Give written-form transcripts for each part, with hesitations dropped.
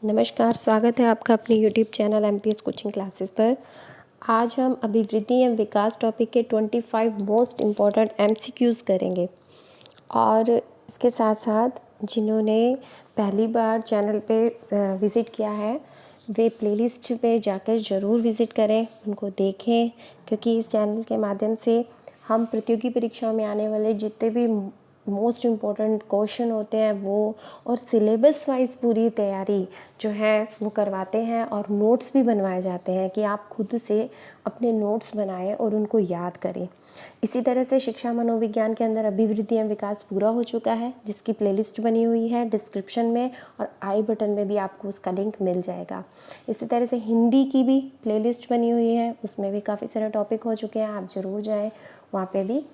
नमस्कार, स्वागत है आपका अपने YouTube channel MPS coaching classes पर। आज हम अभिवृद्धि एवं विकास टॉपिक के 25 मोस्ट इम्पॉर्टेंट एमसीक्यूज़ करेंगे। और इसके साथ साथ जिन्होंने पहली बार चैनल पे विज़िट किया है वे प्लेलिस्ट पे जाकर ज़रूर विज़िट करें, उनको देखें, क्योंकि इस चैनल के माध्यम से हम प्रतियोगी परीक्षाओं में आने वाले जितने भी मोस्ट इम्पॉर्टेंट क्वेश्चन होते हैं वो और सिलेबस वाइज पूरी तैयारी जो है वो करवाते हैं और नोट्स भी बनवाए जाते हैं कि आप खुद से अपने नोट्स बनाएं और उनको याद करें। इसी तरह से शिक्षा मनोविज्ञान के अंदर अभिवृद्धि एवं विकास पूरा हो चुका है, जिसकी प्लेलिस्ट बनी हुई है डिस्क्रिप्शन में और आई बटन में भी आपको उसका लिंक मिल जाएगा। इसी तरह से हिंदी की भी प्लेलिस्ट बनी हुई है, उसमें भी काफ़ी सारे टॉपिक हो चुके हैं, आप ज़रूर जाएँ, वहाँ पे भी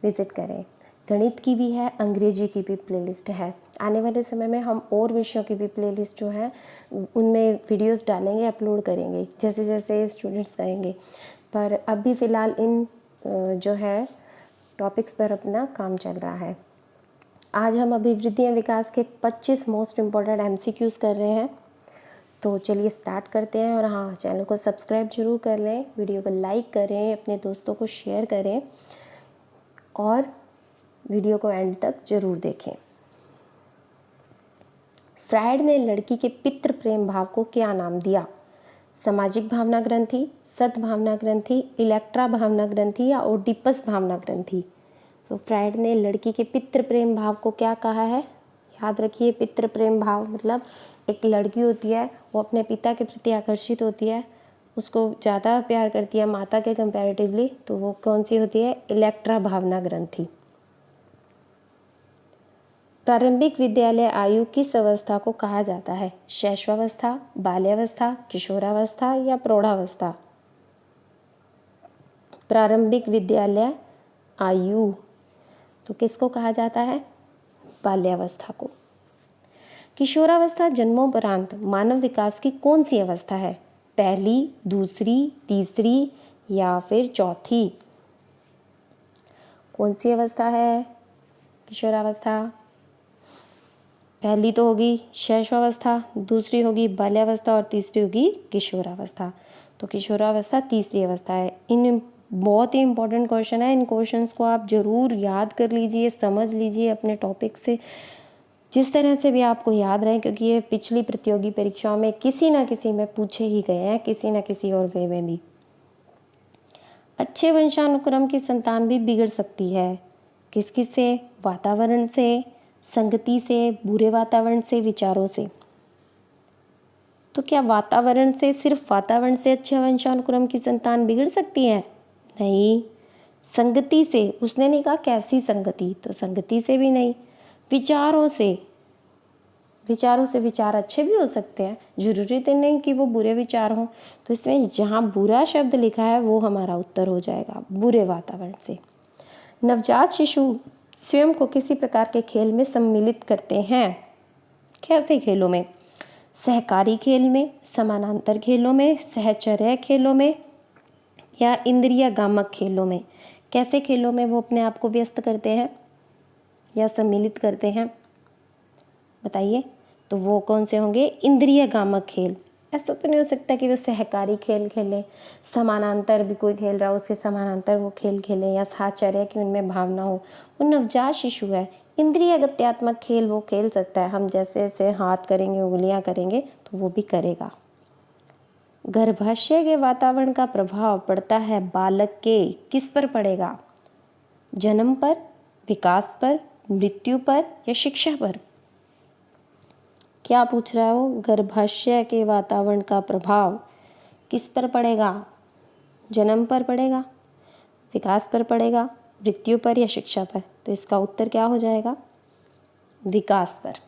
विज़िट करें। गणित की भी है, अंग्रेजी की भी प्लेलिस्ट है। आने वाले समय में हम और विषयों की भी प्लेलिस्ट जो है उनमें वीडियोस डालेंगे, अपलोड करेंगे जैसे जैसे स्टूडेंट्स कहेंगे। पर अभी फ़िलहाल इन जो है टॉपिक्स पर अपना काम चल रहा है। आज हम अभिवृद्धि एवं विकास के 25 मोस्ट इम्पॉर्टेंट एमसीक्यूज़ कर रहे हैं। तो चलिए स्टार्ट करते हैं। और हाँ, चैनल को सब्सक्राइब जरूर कर लें, वीडियो को लाइक करें, अपने दोस्तों को शेयर करें और वीडियो को एंड तक जरूर देखें। फ्रायड ने लड़की के पितृ प्रेम भाव को क्या नाम दिया? सामाजिक भावना ग्रंथि, सद्भावना ग्रंथि, इलेक्ट्रा भावना ग्रंथि या ओडिपस भावना ग्रंथि? तो फ्रायड ने लड़की के पितृ प्रेम भाव को क्या कहा है? याद रखिए, पितृ प्रेम भाव मतलब एक लड़की होती है, वो अपने पिता के प्रति आकर्षित होती है, उसको ज़्यादा प्यार करती है माता के कंपैरेटिवली, तो वो कौन सी होती है? इलेक्ट्रा भावना ग्रंथि। प्रारंभिक विद्यालय आयु किस अवस्था को कहा जाता है? शैशवावस्था, बाल्यावस्था, किशोरावस्था या प्रौढ़ावस्था? प्रारंभिक विद्यालय आयु तो किसको कहा जाता है? बाल्यावस्था को। किशोरावस्था जन्मोपरांत मानव विकास की कौन सी अवस्था है? पहली, दूसरी, तीसरी या फिर चौथी? कौन सी अवस्था है किशोरावस्था? पहली तो होगी शैशवावस्था, दूसरी होगी बाल्यावस्था और तीसरी होगी किशोरावस्था। तो किशोरावस्था तीसरी अवस्था है। इन बहुत ही इंपॉर्टेंट क्वेश्चन है, इन क्वेश्चंस को आप ज़रूर याद कर लीजिए, समझ लीजिए अपने टॉपिक से, जिस तरह से भी आपको याद रहे, क्योंकि ये पिछली प्रतियोगी परीक्षाओं में किसी ना किसी में पूछे ही गए हैं, किसी ना किसी और वे में भी। अच्छे वंशानुक्रम की संतान भी बिगड़ सकती है। किस किस से? वातावरण से, संगति से, बुरे वातावरण से, विचारों से। तो क्या वातावरण से, सिर्फ वातावरण से अच्छे वंशानुक्रम की संतान बिगड़ सकती है? नहीं। संगति से, उसने नहीं कहा कैसी संगति, तो संगति से भी नहीं। विचारों से, विचारों से विचार अच्छे भी हो सकते हैं, जरूरी तो नहीं कि वो बुरे विचार हों। तो इसमें जहाँ बुरा शब्द लिखा है वो हमारा उत्तर हो जाएगा, बुरे वातावरण से। नवजात शिशु स्वयं को किसी प्रकार के खेल में सम्मिलित करते हैं? कैसे खेलों में? सहकारी खेल में, समानांतर खेलों में, सहचर्य खेलों में या इंद्रियगामक खेलों में? कैसे खेलों में वो अपने आप को व्यस्त करते हैं या सम्मिलित करते हैं? बताइए। तो वो कौन से होंगे? इंद्रियगामक खेल। ऐसा तो नहीं हो सकता कि वो सहकारी खेल खेलें, समानांतर भी कोई खेल रहा हो उसके समानांतर वो खेल खेलें, या साहचर्य की उनमें भावना हो। वो नवजात शिशु है, इंद्रिय गत्यात्मक खेल वो खेल सकता है। हम जैसे जैसे हाथ करेंगे, उंगलियां करेंगे तो वो भी करेगा। गर्भाशय के वातावरण का प्रभाव पड़ता है बालक के किस पर पड़ेगा? जन्म पर, विकास पर, मृत्यु पर या शिक्षा पर? क्या पूछ रहा हो? गर्भाशय के वातावरण का प्रभाव किस पर पड़ेगा? जन्म पर पड़ेगा, विकास पर पड़ेगा, मृत्यु पर या शिक्षा पर? तो इसका उत्तर क्या हो जाएगा? विकास पर।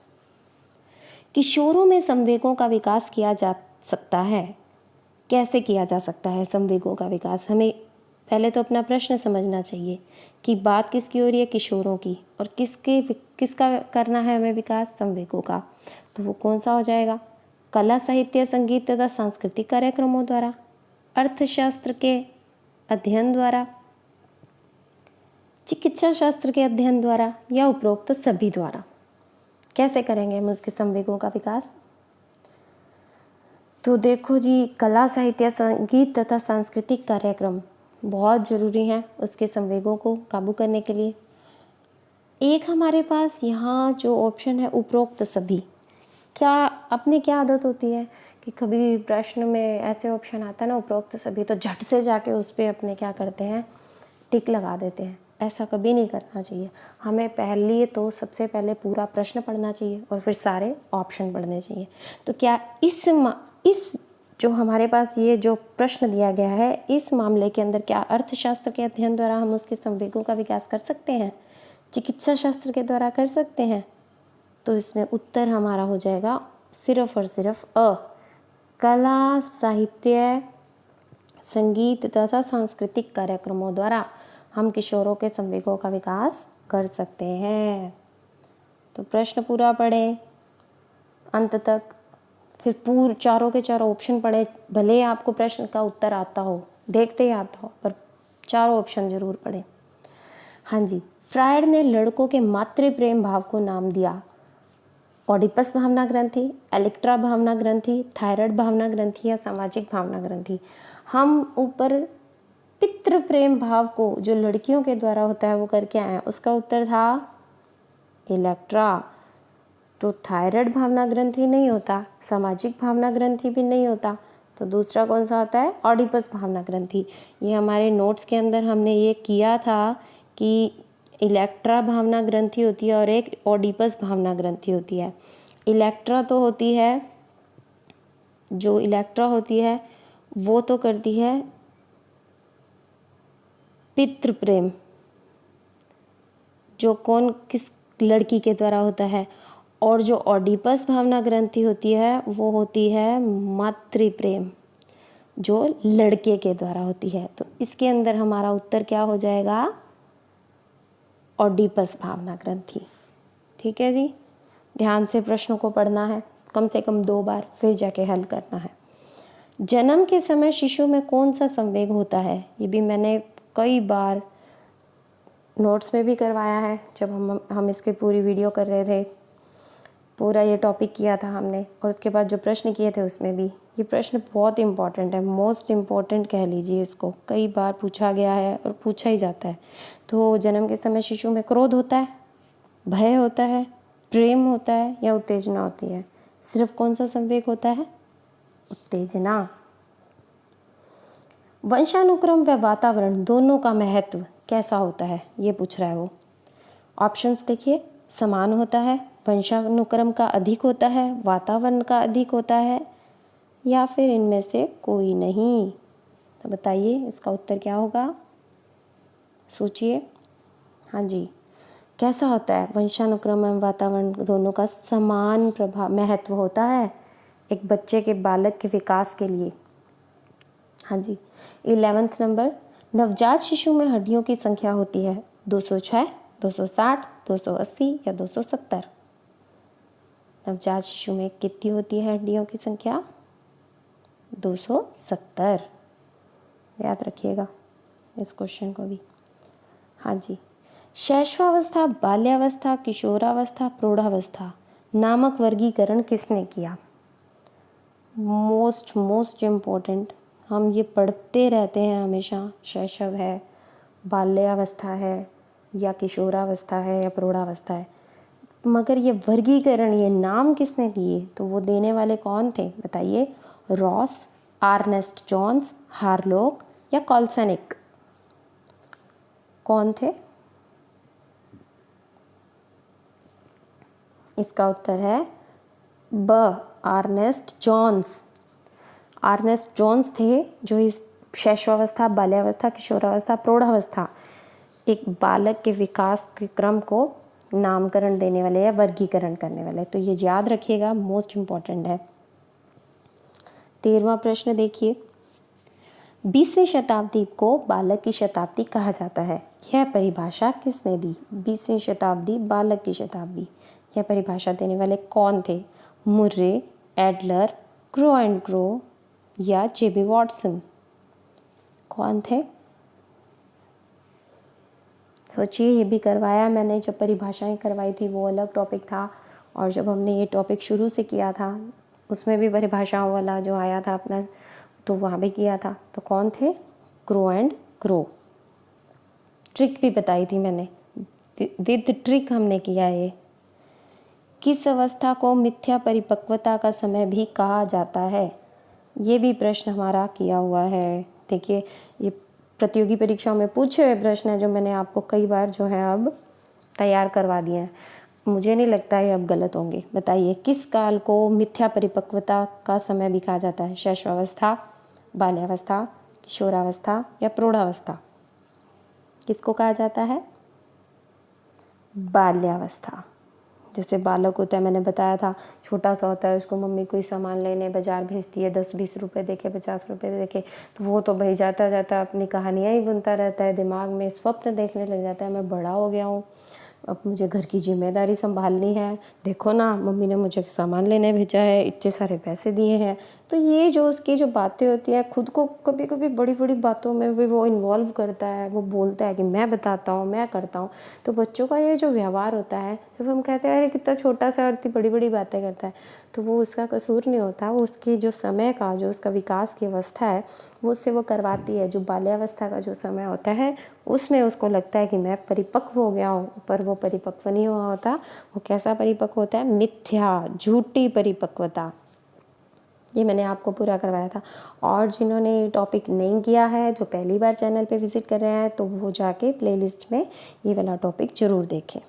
किशोरों में संवेगों का विकास किया जा सकता है। कैसे किया जा सकता है संवेगों का विकास? हमें पहले तो अपना प्रश्न समझना चाहिए कि बात किसकी हो रही है? किशोरों की। और किसका करना है हमें विकास? संवेगों का। तो वो कौन सा हो जाएगा? कला, साहित्य, संगीत तथा सांस्कृतिक कार्यक्रमों द्वारा, अर्थशास्त्र के अध्ययन द्वारा, चिकित्सा शास्त्र के अध्ययन द्वारा या उपरोक्त सभी द्वारा? कैसे करेंगे हम उसके संवेगों का विकास? तो देखो जी, कला साहित्य संगीत तथा सांस्कृतिक कार्यक्रम बहुत ज़रूरी हैं उसके संवेगों को काबू करने के लिए। एक हमारे पास यहाँ जो ऑप्शन है उपरोक्त सभी, क्या अपनी क्या आदत होती है कि कभी प्रश्न में ऐसे ऑप्शन आता है ना उपरोक्त सभी, तो झट से जाके उस पर अपने क्या करते हैं, टिक लगा देते हैं। ऐसा कभी नहीं करना चाहिए। हमें सबसे पहले पूरा प्रश्न पढ़ना चाहिए और फिर सारे ऑप्शन पढ़ने चाहिए। तो क्या इस जो हमारे पास ये जो प्रश्न दिया गया है, इस मामले के अंदर क्या अर्थशास्त्र के अध्ययन द्वारा हम उसके संवेगों का विकास कर सकते हैं, चिकित्सा शास्त्र के द्वारा कर सकते हैं? तो इसमें उत्तर हमारा हो जाएगा सिर्फ और सिर्फ अ, कला साहित्य संगीत तथा सांस्कृतिक कार्यक्रमों द्वारा हम किशोरों के संवेगों का विकास कर सकते हैं। तो प्रश्न पूरा पढ़ें अंत तक, फिर चारों के चारों ऑप्शन पढ़ें। भले आपको प्रश्न का उत्तर आता हो, देखते ही आता हो, पर चारों ऑप्शन जरूर पढ़ें। हाँ जी, फ्रायड ने लड़कों के मातृ प्रेम भाव को नाम दिया ओडिपस भावना ग्रंथि, इलेक्ट्रा भावना ग्रंथि, थायराइड भावना ग्रंथि या सामाजिक भावना ग्रंथि। हम ऊपर पितृ प्रेम भाव को जो लड़कियों के द्वारा होता है वो करके आए हैं, उसका उत्तर था इलेक्ट्रा। तो थायराइड भावना ग्रंथि नहीं होता, सामाजिक भावना ग्रंथि भी नहीं होता, तो दूसरा कौन सा होता है, ओडिपस भावना ग्रंथि। ये हमारे नोट्स के अंदर हमने ये किया था कि इलेक्ट्रा भावना ग्रंथि होती है और एक ओडिपस भावना ग्रंथि होती है। इलेक्ट्रा होती है वो तो करती है पितृ प्रेम, जो किस लड़की के द्वारा होता है, और जो ओडिपस भावना ग्रंथि होती है वो होती है मातृ प्रेम, जो लड़के के द्वारा होती है। तो इसके अंदर हमारा उत्तर क्या हो जाएगा, ओडिपस भावना ग्रंथि। ठीक है जी, ध्यान से प्रश्नों को पढ़ना है कम से कम 2 बार, फिर जाके हल करना है। जन्म के समय शिशु में कौन सा संवेग होता है, ये भी मैंने कई बार नोट्स में भी करवाया है। जब हम इसके पूरी वीडियो कर रहे थे, पूरा ये टॉपिक किया था हमने, और उसके बाद जो प्रश्न किए थे उसमें भी ये प्रश्न बहुत इम्पॉर्टेंट है, मोस्ट इम्पॉर्टेंट कह लीजिए इसको, कई बार पूछा गया है और पूछा ही जाता है। तो जन्म के समय शिशु में क्रोध होता है, भय होता है, प्रेम होता है या उत्तेजना होती है? सिर्फ कौन सा संवेग होता है, उत्तेजना। वंशानुक्रम व वातावरण दोनों का महत्व कैसा होता है, ये पूछ रहा है वो। ऑप्शंस देखिए, समान होता है, वंशानुक्रम का अधिक होता है, वातावरण का अधिक होता है, या फिर इनमें से कोई नहीं। तो बताइए इसका उत्तर क्या होगा, सोचिए। हाँ जी, कैसा होता है, वंशानुक्रम एवं वातावरण दोनों का समान महत्व होता है एक बच्चे के बालक के विकास के लिए। हाँ जी, 11वां नंबर, नवजात शिशु में हड्डियों की संख्या होती है 206, 260, 280 या 270? नवजात शिशु में कितनी होती है हड्डियों की संख्या, 270। याद रखिएगा इस क्वेश्चन को भी। हाँ जी, शैशवावस्था, बाल्यावस्था, किशोरावस्था, प्रौढ़ावस्था नामक वर्गीकरण किसने किया? मोस्ट इम्पोर्टेंट, हम ये पढ़ते रहते हैं हमेशा, शैशव है, बाल्यावस्था है, या किशोरावस्था है, या प्रौढ़ावस्था है, मगर ये वर्गीकरण, ये नाम किसने दिए? तो वो देने वाले कौन थे, बताइए। रॉस, अर्नेस्ट जॉन्स, हार्लोक या कॉल्सनिक? कौन थे? इसका उत्तर है ब, अर्नेस्ट जॉन्स। अर्नेस्ट जॉन्स थे जो इस शैशवावस्था, बाल्यावस्था, किशोरावस्था, प्रौढ़ावस्था, एक बालक के विकास के क्रम को नामकरण देने वाले या वर्गीकरण करने वाले। तो ये याद रखिएगा, मोस्ट इम्पॉर्टेंट है। 13वां प्रश्न देखिए, 20वीं शताब्दी को बालक की शताब्दी कहा जाता है, यह परिभाषा किसने दी? 20वीं शताब्दी बालक की शताब्दी, यह परिभाषा देने वाले कौन थे? Murray, Adler, crow and crow या जेबी वॉटसन? कौन थे? सोचिए, ये भी करवाया मैंने, जब परिभाषाएं करवाई थी वो अलग टॉपिक था, और जब हमने ये टॉपिक शुरू से किया था उसमें भी परिभाषाओं वाला जो आया था अपना, तो वहाँ भी किया था। तो कौन थे? Grow and grow. ट्रिक भी बताई थी मैंने, विद ट्रिक हमने किया ये। किस अवस्था को मिथ्या परिपक्वता का समय भी कहा जाता है? ये भी प्रश्न हमारा किया हुआ है। देखिए, ये प्रतियोगी परीक्षाओं में पूछे हुए प्रश्न है जो मैंने आपको कई बार जो है अब तैयार करवा दिए हैं। मुझे नहीं लगता ये अब गलत होंगे। बताइए, किस काल को मिथ्या परिपक्वता का समय भी कहा जाता है? शैशवावस्था, बाल्यावस्था, किशोरावस्था या प्रौढ़ावस्था? किसको कहा जाता है? बाल्यावस्था। जैसे बालक होता है, मैंने बताया था, छोटा सा होता है, उसको मम्मी कोई सामान लेने बाजार भेजती है, 10-20 रुपए देके, 50 रुपए देके, तो वो तो भाई जाता जाता अपनी कहानियाँ ही बुनता रहता है, दिमाग में स्वप्न देखने लग जाता है, मैं बड़ा हो गया हूँ, अब मुझे घर की जिम्मेदारी संभालनी है, देखो ना मम्मी ने मुझे सामान लेने भेजा है, इतने सारे पैसे दिए हैं। तो ये जो उसकी जो बातें होती हैं, खुद को कभी कभी बड़ी बड़ी बातों में भी वो इन्वॉल्व करता है, वो बोलता है कि मैं बताता हूँ, मैं करता हूँ। तो बच्चों का ये जो व्यवहार होता है, जब हम कहते हैं अरे कितना छोटा सा और इतनी बड़ी बड़ी बातें करता है, तो वो उसका कसूर नहीं होता, वो उसकी जो समय का, जो उसका विकास की अवस्था है, वो उससे वो करवाती है। जो बाल्यावस्था का जो समय होता है, उसमें उसको लगता है कि मैं परिपक्व हो गया हूँ, पर वो परिपक्व नहीं हुआ होता। वो कैसा परिपक्व होता है? मिथ्या, झूठी परिपक्वता। ये मैंने आपको पूरा करवाया था। और जिन्होंने ये टॉपिक नहीं किया है, जो पहली बार चैनल पे विजिट कर रहे हैं, तो वो जाके प्लेलिस्ट में ये वाला टॉपिक ज़रूर देखें।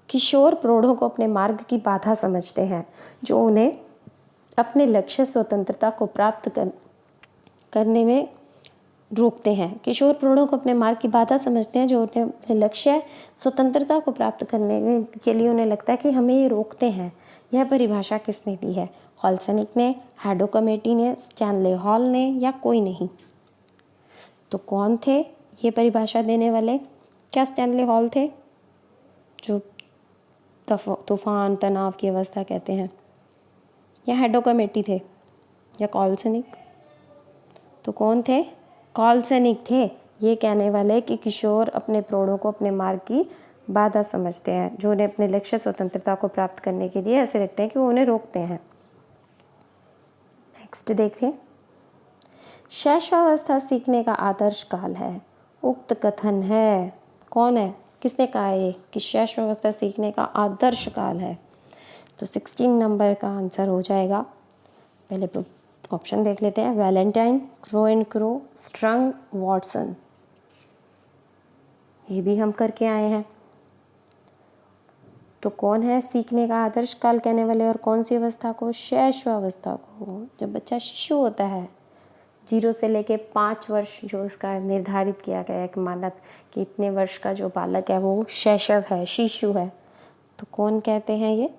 किशोर प्रौढ़ों को अपने मार्ग की बाधा समझते हैं, जो उन्हें अपने लक्ष्य स्वतंत्रता को प्राप्त करने में रोकते हैं। किशोर प्रौढ़ों को अपने मार्ग की बाधा समझते हैं, जो उन्हें अपने लक्ष्य स्वतंत्रता को प्राप्त करने के लिए उन्हें लगता है कि हमें ये रोकते हैं। यह परिभाषा किसने दी है? हॉलसेनिक ने, हैडो कमेटी ने, स्टैनले हॉल ने, या कोई नहीं? तो कौन थे ये परिभाषा देने वाले? क्या स्टैनले हॉल थे, जो तूफान तनाव की अवस्था कहते हैं, या हैडो कमेटी थे, या कॉलसेनिक? तो कौन थे? कॉलसेनिक थे, ये कहने वाले कि किशोर अपने प्रौढ़ों को अपने मार्ग की बाधा समझते हैं, जो उन्हें अपने लक्ष्य स्वतंत्रता को प्राप्त करने के लिए ऐसे लगते हैं कि वो उन्हें रोकते हैं। नेक्स्ट देखते हैं, शैशवावस्था सीखने का आदर्श काल है। उक्त कथन है, कौन है, किसने कहा है ये कि शैशवावस्था सीखने का आदर्श काल है? तो 16 नंबर का आंसर हो जाएगा। पहले ऑप्शन देख लेते हैं, Valentine, crow and crow, स्ट्रंग, Watson. ये भी हम करके आए हैं। तो कौन है सीखने का आदर्श काल कहने वाले, और कौन सी अवस्था को? शैशवावस्था को। जब बच्चा शिशु होता है, 0 से लेके 5 वर्ष जो उसका निर्धारित किया गया है, एक मानक कि इतने वर्ष का जो बालक है वो शैशव है, शिशु है। तो कौन कहते हैं ये?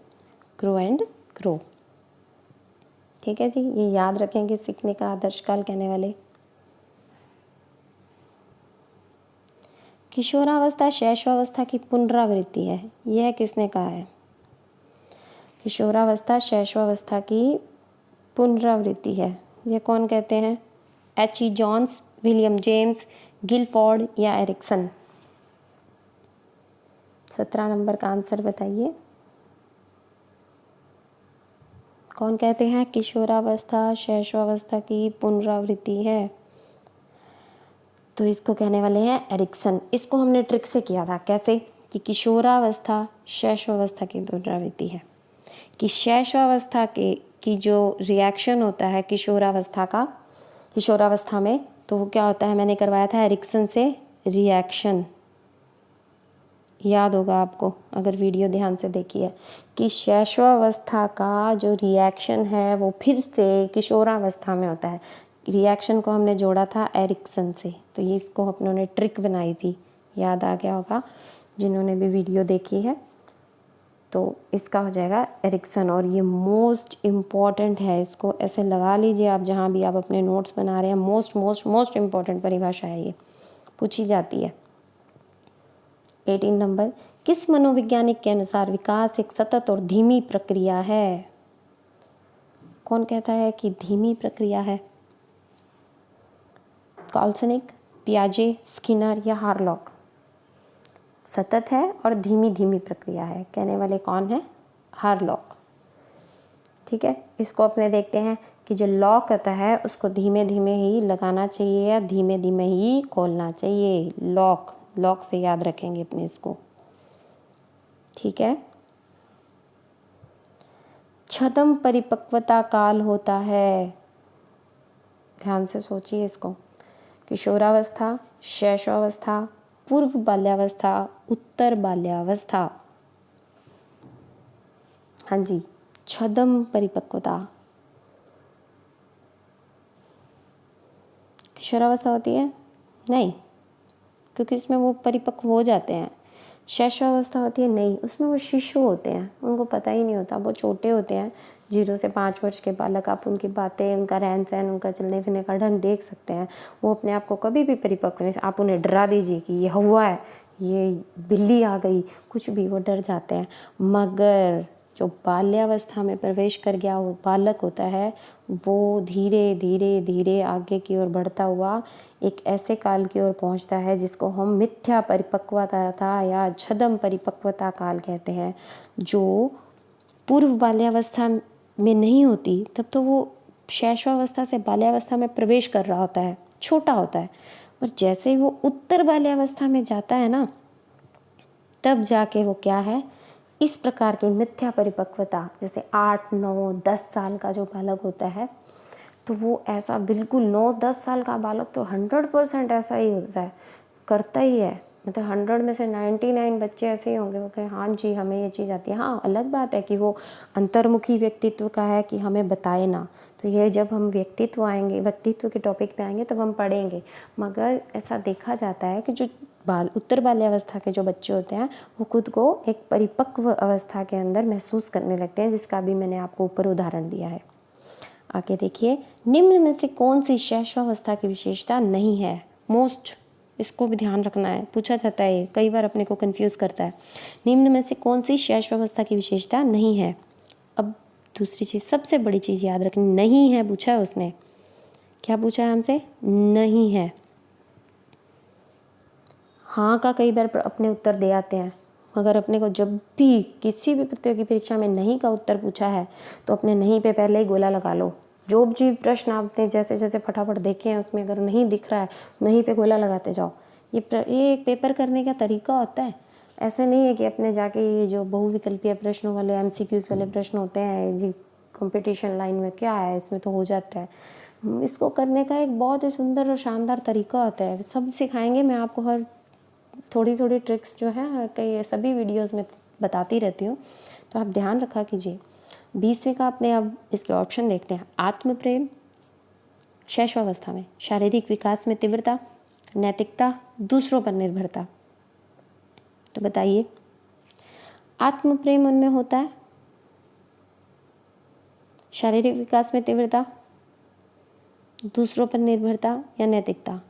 Grow and grow. ठीक है जी, ये याद रखेंगे, सीखने का आदर्श काल कहने वाले। किशोरावस्था शैशवावस्था की पुनरावृत्ति है, यह किसने कहा है? किशोरावस्था शैशवावस्था की पुनरावृत्ति है, यह कौन कहते हैं? H.E. Jones, William James, Guilford या एरिक्सन? 17 नंबर का आंसर बताइए। कौन कहते हैं किशोरावस्था शैशवावस्था की पुनरावृत्ति है? तो इसको कहने वाले हैं एरिक्सन। इसको हमने ट्रिक से किया था, कैसे कि किशोरावस्था शैशवावस्था की पुनरावृत्ति है, कि शैशवावस्था के की जो रिएक्शन होता है किशोरावस्था में, तो वो क्या होता है, मैंने करवाया था एरिक्सन से रिएक्शन। याद होगा आपको अगर वीडियो ध्यान से देखिए, कि शैशवावस्था का जो रिएक्शन है वो फिर से किशोरावस्था में होता है। रिएक्शन को हमने जोड़ा था एरिक्सन से, तो ये इसको अपनों ने ट्रिक बनाई थी, याद आ गया होगा जिन्होंने भी वीडियो देखी है। तो इसका हो जाएगा एरिक्सन, और ये मोस्ट इम्पॉर्टेंट है, इसको ऐसे लगा लीजिए आप जहाँ भी आप अपने नोट्स बना रहे हैं। मोस्ट मोस्ट मोस्ट इम्पॉर्टेंट परिभाषा है, ये पूछी जाती है। 18 नंबर, किस मनोवैज्ञानिक के अनुसार विकास एक सतत और धीमी प्रक्रिया है? कौन कहता है कि धीमी प्रक्रिया है? कॉल्सनिक, पियाजे, स्किनर या हार्लॉक? सतत है और धीमी धीमी प्रक्रिया है कहने वाले कौन है? हार्लॉक। ठीक है, इसको अपने देखते हैं कि जो लॉक होता है उसको धीमे धीमे ही लगाना चाहिए या धीमे धीमे ही खोलना चाहिए। लॉक, लॉक से याद रखेंगे अपने इसको, ठीक है। छद्म परिपक्वता काल होता है, ध्यान से सोचिए इसको। किशोरावस्था, शैशवावस्था, पूर्व बाल्यावस्था, उत्तर बाल्यावस्था। हाँ जी, छद्म परिपक्वता। किशोरावस्था होती है नहीं, क्योंकि इसमें वो परिपक्व हो जाते हैं। शैशवावस्था होती है नहीं, उसमें वो शिशु होते हैं, उनको पता ही नहीं होता, वो छोटे होते हैं। 0 से 5 वर्ष के बालक, आप उनकी बातें, उनका रहन सहन, उनका चलने फिरने का ढंग देख सकते हैं। वो अपने आप को कभी भी परिपक्व नहीं, आप उन्हें डरा दीजिए कि ये हुआ है, ये बिल्ली आ गई, कुछ भी, वो डर जाते हैं। मगर जो बाल्यावस्था में प्रवेश कर गया वो बालक होता है, वो धीरे धीरे धीरे आगे की ओर बढ़ता हुआ एक ऐसे काल की ओर पहुंचता है जिसको हम मिथ्या परिपक्वता या छद्म परिपक्वता काल कहते हैं। जो पूर्व बाल्यावस्था में नहीं होती, तब तो वो शैशवावस्था से बाल्यावस्था में प्रवेश कर रहा होता है, छोटा होता है। पर जैसे ही वो उत्तर बाल्यावस्था में जाता है ना, तब जाके वो क्या है, इस प्रकार की मिथ्या परिपक्वता, जैसे 8, 9, 10 साल का जो बालक होता है, तो वो ऐसा बिल्कुल 9-10 साल का बालक तो 100% ऐसा ही होता है, करता ही है। मतलब 100 में से 99 बच्चे ऐसे ही होंगे, वो कहें हाँ जी हमें ये चीज़ आती है। हाँ, अलग बात है कि वो अंतर्मुखी व्यक्तित्व का है कि हमें बताए ना, तो ये जब हम व्यक्तित्व के टॉपिक पे आएंगे तब हम पढ़ेंगे। मगर ऐसा देखा जाता है कि जो उत्तर बाल्यावस्था के जो बच्चे होते हैं वो खुद को एक परिपक्व अवस्था के अंदर महसूस करने लगते हैं, जिसका भी मैंने आपको ऊपर उदाहरण दिया है। आगे देखिए, निम्न में से कौन सी शैशवावस्था की विशेषता नहीं है? मोस्ट, इसको भी ध्यान रखना है, पूछा जाता है, कई बार अपने को कंफ्यूज करता है। निम्न में से कौन सी शैशवावस्था की विशेषता नहीं है? अब दूसरी चीज़, सबसे बड़ी चीज़ याद रखनी, नहीं है पूछा है उसने। क्या पूछा है हमसे? नहीं है। हाँ का कई बार अपने उत्तर दे आते हैं, मगर अपने को जब भी किसी भी प्रतियोगी परीक्षा में नहीं का उत्तर पूछा है तो अपने नहीं पे पहले ही गोला लगा लो। जो भी प्रश्न आपने जैसे जैसे फटाफट देखे हैं उसमें अगर नहीं दिख रहा है, नहीं पे गोला लगाते जाओ। ये एक पेपर करने का तरीका होता है। ऐसे नहीं है कि अपने जाके ये जो बहुविकल्पीय प्रश्नों वाले MCQs वाले प्रश्न होते हैं जी, कंपटीशन लाइन में क्या है, इसमें तो हो जाता है। इसको करने का एक बहुत ही सुंदर और शानदार तरीका होता है, सब सिखाएंगे। मैं आपको हर थोड़ी थोड़ी ट्रिक्स जो है कई सभी वीडियोस में बताती रहती हूँ, तो आप ध्यान रखा कीजिए। 20वीं का अपने अब इसके ऑप्शन देखते हैं। आत्म प्रेम शैशवावस्था में, शारीरिक विकास में तीव्रता, नैतिकता, दूसरों पर निर्भरता। तो बताइए, आत्म प्रेम उनमें होता है, शारीरिक विकास में तीव्रता, दूसरों पर निर्भरता या नैतिकता?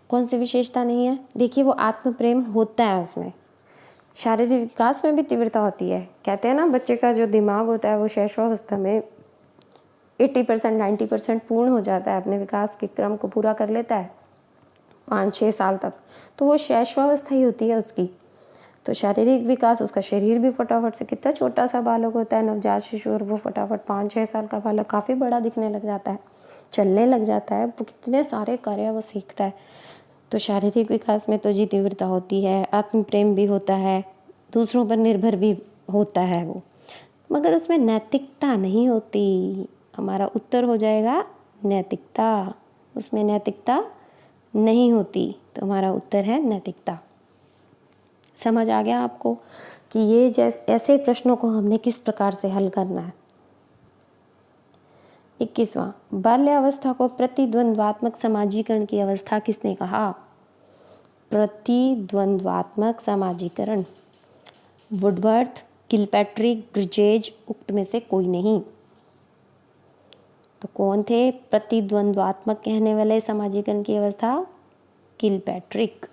कौन सी विशेषता नहीं है? देखिए, वो आत्म प्रेम होता है उसमें, शारीरिक विकास में भी तीव्रता होती है। कहते हैं ना, बच्चे का जो दिमाग होता है वो शैशवावस्था में 80% 90% पूर्ण हो जाता है, अपने विकास के क्रम को पूरा कर लेता है 5-6 साल तक, तो वो शैशवावस्था ही होती है उसकी। तो शारीरिक विकास, उसका शरीर भी फटाफट से, कितना छोटा सा बालक होता है नवजात शिशु, और वो फटाफट 5-6 साल का बालक काफ़ी बड़ा दिखने लग जाता है, चलने लग जाता है, वो कितने सारे कार्य वो सीखता है। तो शारीरिक विकास में तो जी तीव्रता होती है, आत्म प्रेम भी होता है, दूसरों पर निर्भर भी होता है वो, मगर उसमें नैतिकता नहीं होती। हमारा उत्तर हो जाएगा नैतिकता, उसमें नैतिकता नहीं होती, तो हमारा उत्तर है नैतिकता। समझ आ गया आपको कि ये ऐसे प्रश्नों को हमने किस प्रकार से हल करना है। 21वां, बाल्यावस्था को प्रतिद्वंद्वात्मक समाजीकरण की अवस्था किसने कहा? प्रतिद्वंद्वात्मक समाजीकरण, वुडवर्थ, किलपैट्रिक, ब्रिजेज, उक्त में से कोई नहीं। तो कौन थे प्रतिद्वंद्वात्मक कहने वाले समाजीकरण की अवस्था? किलपैट्रिक,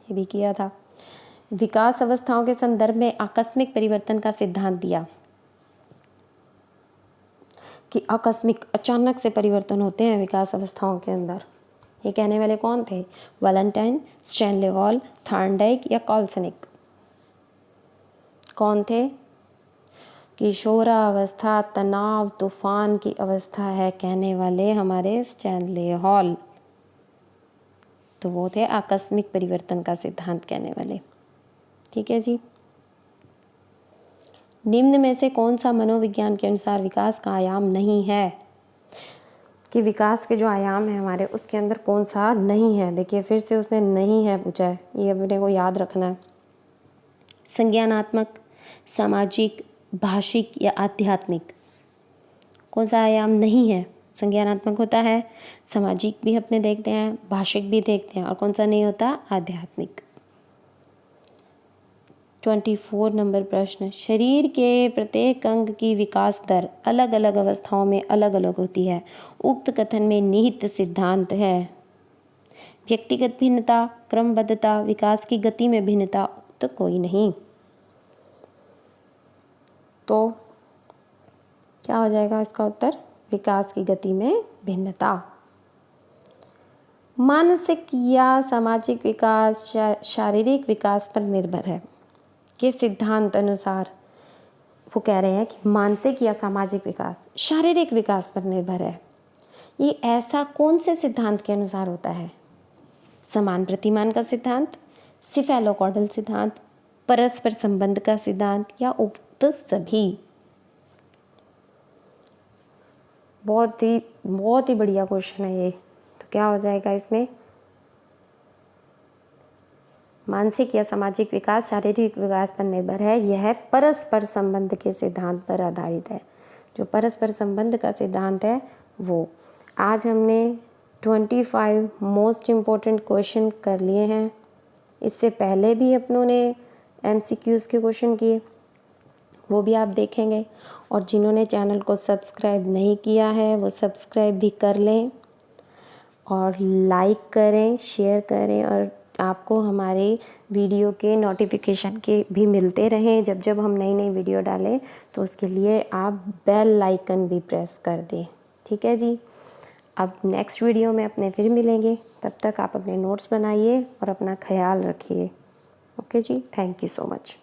ये भी किया था। विकास अवस्थाओं के संदर्भ में आकस्मिक परिवर्तन का सिद्धांत दिया कि आकस्मिक, अचानक से परिवर्तन होते हैं विकास अवस्थाओं के अंदर। ये कहने वाले कौन थे? वैलेंटाइन, स्टैनले हॉल, थॉर्नडाइक या कॉल्सनिक? कौन थे? किशोरावस्था तनाव तूफान की अवस्था है कहने वाले हमारे स्टैनले हॉल, तो वो थे आकस्मिक परिवर्तन का सिद्धांत कहने वाले। ठीक है जी। निम्न में से कौन सा मनोविज्ञान के अनुसार विकास का आयाम नहीं है, कि विकास के जो आयाम है हमारे उसके अंदर कौन सा नहीं है। देखिए फिर से उसने नहीं है पूछा है, ये अपने को याद रखना है। संज्ञानात्मक, सामाजिक, भाषिक या आध्यात्मिक, कौन सा आयाम नहीं है। संज्ञानात्मक होता है, सामाजिक भी अपने देखते हैं, भाषिक भी देखते हैं, और कौन सा नहीं होता, आध्यात्मिक। 24 नंबर प्रश्न, शरीर के प्रत्येक अंग की विकास दर अलग अलग अवस्थाओं में अलग अलग होती है, उक्त कथन में निहित सिद्धांत है। व्यक्तिगत भिन्नता, क्रमबद्धता, विकास की गति में भिन्नता, उक्त कोई नहीं। तो क्या हो जाएगा इसका उत्तर, विकास की गति में भिन्नता। मानसिक या सामाजिक विकास शारीरिक विकास पर निर्भर है, के सिद्धांत अनुसार वो कह रहे हैं कि मानसिक या सामाजिक विकास शारीरिक विकास पर निर्भर है। ये ऐसा कौन से सिद्धांत के अनुसार होता है, समान प्रतिमान का सिद्धांत, सिफेलोकॉर्डल सिद्धांत, परस्पर संबंध का सिद्धांत, या उक्त सभी। बहुत ही बढ़िया क्वेश्चन है ये। तो क्या हो जाएगा इसमें, मानसिक या सामाजिक विकास शारीरिक विकास पर निर्भर है, यह परस्पर संबंध के सिद्धांत पर आधारित है। जो परस्पर संबंध का सिद्धांत है वो। आज हमने 25 मोस्ट इम्पोर्टेंट क्वेश्चन कर लिए हैं। इससे पहले भी अपनों ने MCQs के क्वेश्चन किए, वो भी आप देखेंगे। और जिन्होंने चैनल को सब्सक्राइब नहीं किया है वो सब्सक्राइब भी कर लें, और लाइक करें, शेयर करें, और आपको हमारे वीडियो के नोटिफिकेशन के भी मिलते रहें। जब जब हम नई नई वीडियो डालें तो उसके लिए आप बेल आइकन भी प्रेस कर दें। ठीक है जी। अब नेक्स्ट वीडियो में अपने फिर मिलेंगे, तब तक आप अपने नोट्स बनाइए और अपना ख्याल रखिए। ओके जी, थैंक यू सो मच।